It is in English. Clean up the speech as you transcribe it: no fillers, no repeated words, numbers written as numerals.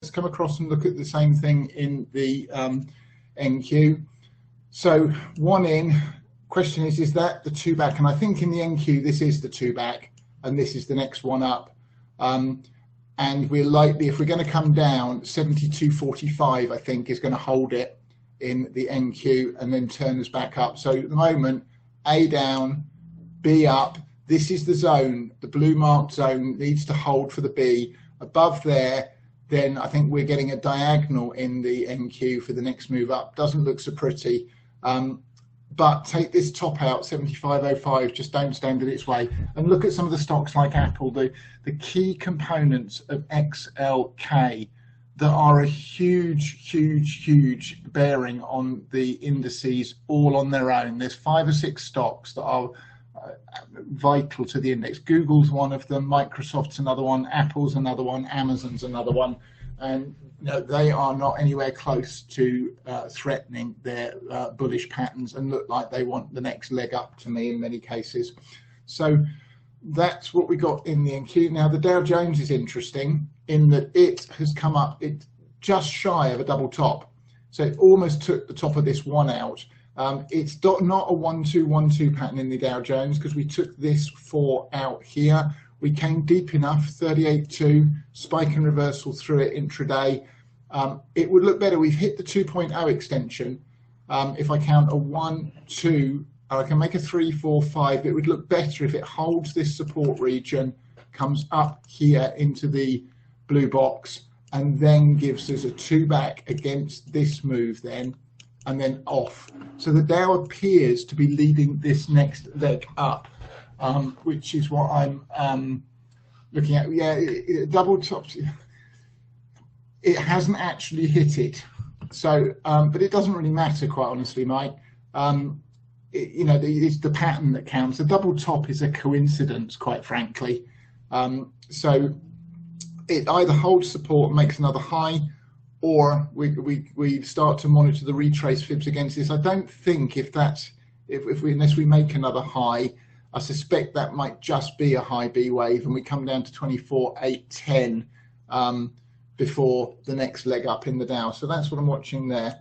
let's come across and look at the same thing in the NQ. So one in, question is that the two back? And I think in the NQ, this is the two back, and this is the next one up. And we're likely, if we're going to come down, 72.45, I think, is going to hold it in the NQ and then turn us back up. So at the moment, A down, B up. This is the zone, the blue marked zone needs to hold for the B. Above there, then I think we're getting a diagonal in the NQ for the next move up. Doesn't look so pretty. But take this top out, 75.05, just don't stand in its way. And look at some of the stocks like Apple, the key components of XLK that are a huge bearing on the indices all on their own. There's 5 or 6 stocks that are vital to the index. Google's one of them, Microsoft's another one, Apple's another one, Amazon's another one. And they are not anywhere close to threatening their bullish patterns and look like they want the next leg up to me in many cases. So that's what we got in the NQ. Now the Dow Jones is interesting in that it has come up, it's just shy of a double top. So it almost took the top of this one out. It's not a 1-2-1-2 pattern in the Dow Jones because we took this 4 out here. We came deep enough, 38.2, spike and reversal through it intraday. It would look better. We've hit the 2.0 extension. If I count a 1, 2, I can make a 3, 4, 5. It would look better if it holds this support region, comes up here into the blue box, and then gives us a 2 back against this move then, and then off. So the Dow appears to be leading this next leg up. Which is what I'm looking at. Yeah, double tops. It hasn't actually hit it, so but it doesn't really matter, quite honestly, Mike. It's the pattern that counts. A double top is a coincidence, quite frankly. So it either holds support and makes another high, or we start to monitor the retrace fibs against this. I don't think unless we make another high. I suspect that might just be a high B wave and we come down to 24.810 before the next leg up in the Dow. So that's what I'm watching there.